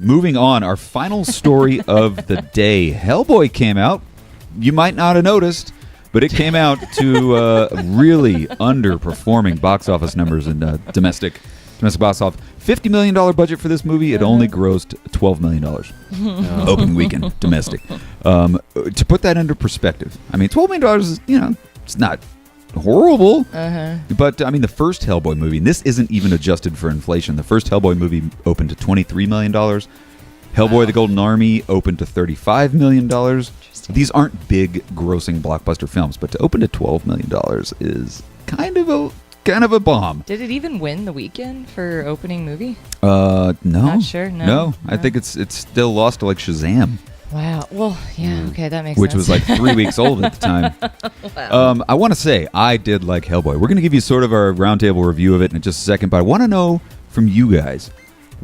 moving on, our final story of the day. Hellboy came out. You might not have noticed, but it came out to really underperforming box office numbers in domestic box office. $50 million budget for this movie. It only grossed $12 million. Opening weekend, domestic. To put that into perspective, I mean, $12 million is, it's not horrible. But, I mean, the first Hellboy movie, and this isn't even adjusted for inflation, the first Hellboy movie opened to $23 million. Hellboy the Golden Army opened to $35 million. These aren't big grossing blockbuster films, but to open to $12 million is kind of a bomb. Did it even win the weekend for opening movie? No. Not sure. No. I think it's still lost to like Shazam. Wow. Well, yeah. Okay, that makes which sense. was like 3 weeks old at the time. Wow. I want to say I did like Hellboy. We're going to give you sort of our roundtable review of it in just a second, but I want to know from you guys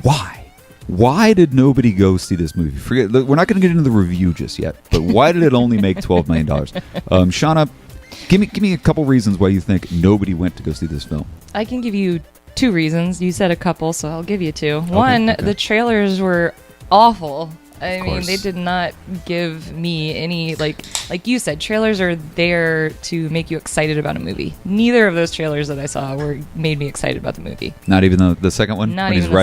why. Why did nobody go see this movie? We're not going to get into the review just yet, but why did it only make $12 million? Shauna, give me a couple reasons why you think nobody went to go see this film. I can give you 2 reasons. You said a couple, so I'll give you 2. One, the trailers were awful. I mean, they did not give me any, like you said, trailers are there to make you excited about a movie. Neither of those trailers that I saw made me excited about the movie. Not even the second one? Not when even he's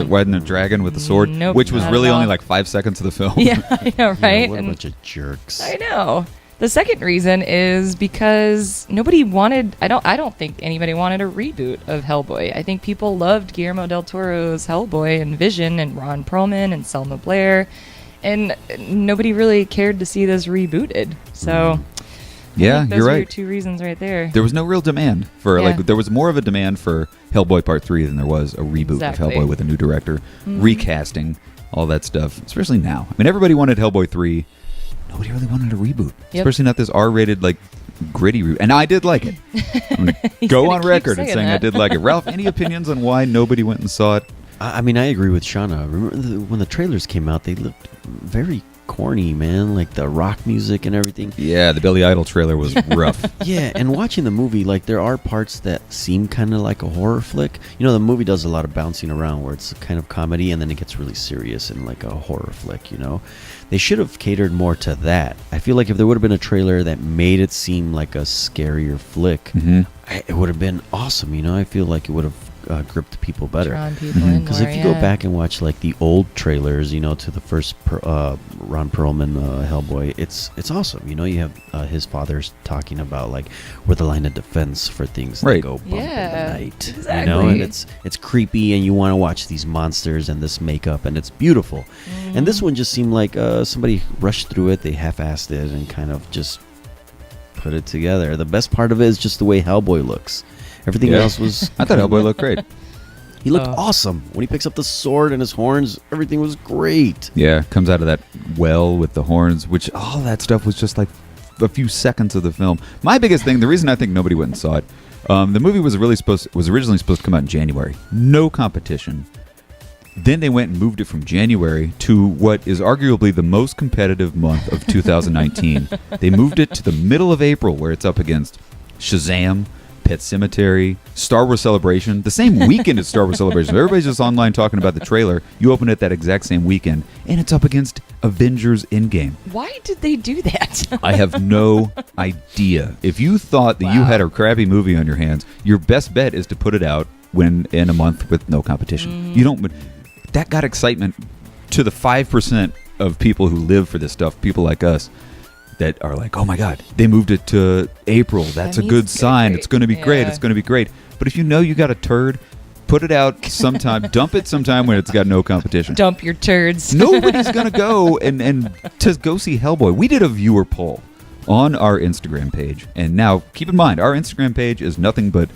riding the dragon with the sword? Nope, which was not really at all. only like 5 seconds of the film. Yeah, I know, right? What a bunch of jerks. I know. The second reason is because nobody wanted, I don't think anybody wanted a reboot of Hellboy. I think people loved Guillermo del Toro's Hellboy and Vision and Ron Perlman and Selma Blair. And nobody really cared to see this rebooted. So, yeah, those you're are right. your 2 reasons right there. There was no real demand for there was more of a demand for Hellboy Part 3 than there was a reboot of Hellboy with a new director, recasting, all that stuff, especially now. I mean, everybody wanted Hellboy 3. Nobody really wanted a reboot, especially not this R-rated, like, gritty reboot. And I did like it. I'm gonna go on record and saying I did like it. Ralph, any opinions on why nobody went and saw it? I mean, I agree with Shauna. Remember when the trailers came out, they looked very corny, man. Like the rock music and everything. Yeah, the Billy Idol trailer was rough. Yeah, and watching the movie, like there are parts that seem kind of like a horror flick. You know, the movie does a lot of bouncing around where it's kind of comedy and then it gets really serious and like a horror flick, you know. They should have catered more to that. I feel like if there would have been a trailer that made it seem like a scarier flick, it would have been awesome, you know. I feel like it would have gripped people better. Drawn people in Because if you go back and watch like the old trailers, you know, to the first Ron Perlman Hellboy, it's awesome. You know, you have his father's talking about like we're the line of defense for things that go bump in the night. Exactly. You know, and it's creepy, and you want to watch these monsters and this makeup, and it's beautiful. And this one just seemed like somebody rushed through it, they half-assed it, and kind of just put it together. The best part of it is just the way Hellboy looks. Everything else was... I thought Hellboy looked great. He looked awesome. When he picks up the sword and his horns, everything was great. Yeah, comes out of that well with the horns, which all that stuff was just like a few seconds of the film. My biggest thing, the reason I think nobody went and saw it, the movie was originally supposed to come out in January. No competition. Then they went and moved it from January to what is arguably the most competitive month of 2019. They moved it to the middle of April, where it's up against Shazam, Pet Sematary, Star Wars Celebration, the same weekend as Star Wars Celebration. Everybody's just online talking about the trailer. You open it that exact same weekend, and it's up against Avengers Endgame. Why did they do that? I have no idea. If you thought that you had a crappy movie on your hands, your best bet is to put it out in a month with no competition. You don't. That got excitement to the 5% of people who live for this stuff, people like us, that are like, oh my God, they moved it to April. That's a good sign. It's going to be great. It's going to be great. But if you know you got a turd, put it out sometime. Dump it sometime when it's got no competition. Dump your turds. Nobody's going to go and to go see Hellboy. We did a viewer poll on our Instagram page. And now, keep in mind, our Instagram page is nothing but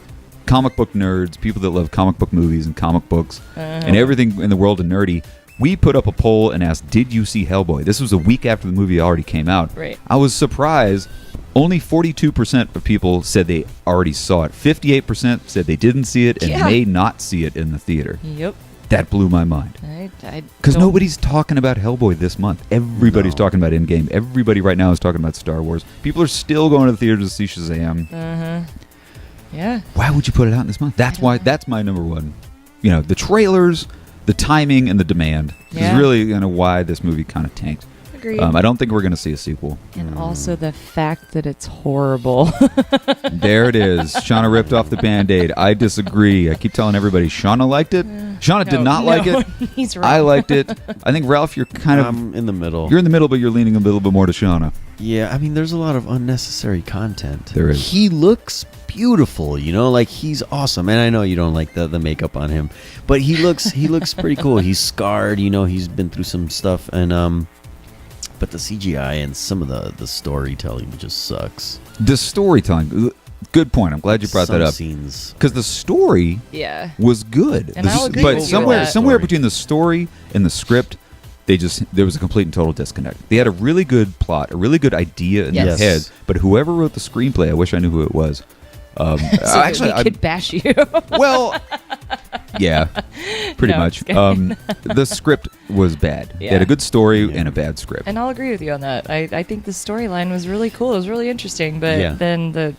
comic book nerds, people that love comic book movies and comic books and everything in the world of nerdy. We put up a poll and asked, did you see Hellboy? This was a week after the movie already came out. Right. I was surprised. Only 42% of people said they already saw it. 58% said they didn't see it and may not see it in the theater. Yep. That blew my mind. I Because nobody's talking about Hellboy this month. Everybody's talking about Endgame. Everybody right now is talking about Star Wars. People are still going to the theater to see Shazam. Yeah. Why would you put it out this month? That's why. That's my number one. You know, the trailers the timing and the demand Yeah. is really why this movie kind of tanked. Agreed. I don't think we're going to see a sequel. And also the fact that it's horrible. There it is. Shauna ripped off the Band-Aid. I disagree. I keep telling everybody Shauna liked it. Shauna did not like it. He's right. I liked it. I think, Ralph, you're kind of... I'm in the middle. You're in the middle, but you're leaning a little bit more to Shauna. Yeah, I mean, there's a lot of unnecessary content. There is. He looks beautiful, like he's awesome. And I know you don't like the makeup on him, but he looks pretty cool. He's scarred, he's been through some stuff, and but the CGI and some of the storytelling just sucks. The storytelling. Good point. I'm glad you brought that up. Scenes. Because the story was good. And I'll agree but with you on that. somewhere between the story and the script, there was a complete and total disconnect. They had a really good plot, a really good idea in their Yes. head, but whoever wrote the screenplay, I wish I knew who it was. So actually, we could bash you. well, yeah, pretty No, much. I'm The script was bad. They Yeah. had a good story and a bad script. And I'll agree with you on that. I think the storyline was really cool. It was really interesting, but Yeah. then the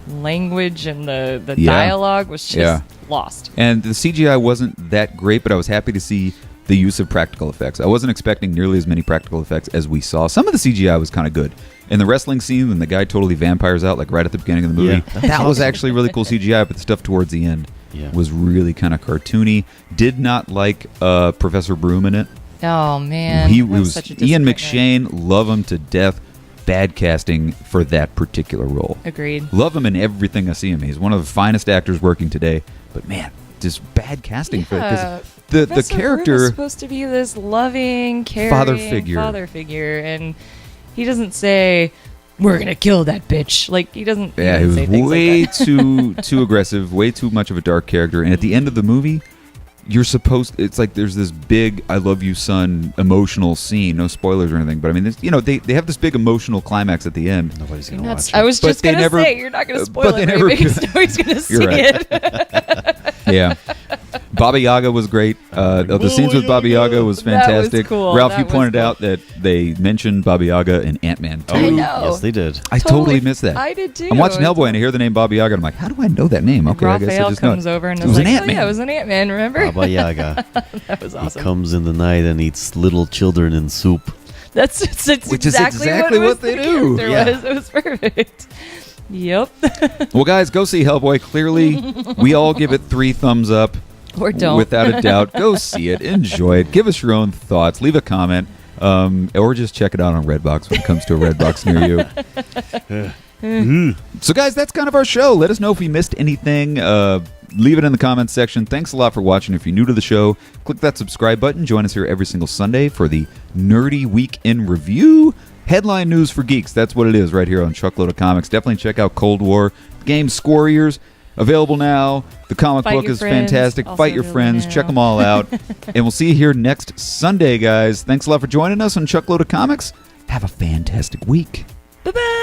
language and the Yeah. dialogue was just Yeah. lost. And the CGI wasn't that great, but I was happy to see the use of practical effects. I wasn't expecting nearly as many practical effects as we saw. Some of the CGI was kind of good. In the wrestling scene, when the guy totally vampires out, like right at the beginning of the movie, Yeah. that was actually really cool CGI, but the stuff towards the end Yeah. was really kind of cartoony. Did not like Professor Broom in it. Oh man, He that was such a Ian disappointment. McShane, love him to death. Bad casting for that particular role. Agreed. Love him in everything I see him. He's one of the finest actors working today. But man, just bad casting for it. 'Cause the Professor Broom is character supposed to be this loving, caring Father father figure, and he doesn't say, "We're gonna kill that bitch." Like he doesn't. Yeah, he doesn't was say things way like that. too aggressive, way too much of a dark character. And at the end of the movie, it's like there's this big "I love you, son" emotional scene. No spoilers or anything, but I mean, they have this big emotional climax at the end. Nobody's You're gonna not- watch it. I was But just they gonna never- say you're not gonna but spoil they it never- because nobody's gonna see You're right. it. Yeah. Baba Yaga was great. The scenes with Baba Yaga was That was fantastic. cool. Ralph, That you was pointed cool. out that they mentioned Baba Yaga in Ant-Man 2. I know. Yes, they did. I totally missed that. I did too. I'm watching Hellboy and I hear the name Baba Yaga and I'm like, how do I know that name? Okay, I guess I Raphael just know comes it. over and It is was like, an "Oh Ant-Man. yeah, it was an Ant-Man. Remember?" Baba Yaga. That was awesome. He comes in the night and eats little children in soup. That's Which is exactly exactly what, what they the do. character Yeah. was. It was perfect. Yep. Well, guys, go see Hellboy. Clearly, we all give it 3 thumbs up. Or don't. Without a doubt. Go see it. Enjoy it. Give us your own thoughts. Leave a comment. Or just check it out on Redbox when it comes to a Redbox near you. So, guys, that's kind of our show. Let us know if we missed anything. Leave it in the comments section. Thanks a lot for watching. If you're new to the show, click that subscribe button. Join us here every single Sunday for the Nerdy Week in Review. Headline news for geeks. That's what it is right here on Chuckload of Comics. Definitely check out Cold War. Game Scorriers. Available now. The comic Fight book Your is Friends, fantastic. also Fight your available friends. now. Check them all out. And we'll see you here next Sunday, guys. Thanks a lot for joining us on Chuckload of Comics. Have a fantastic week. Bye-bye.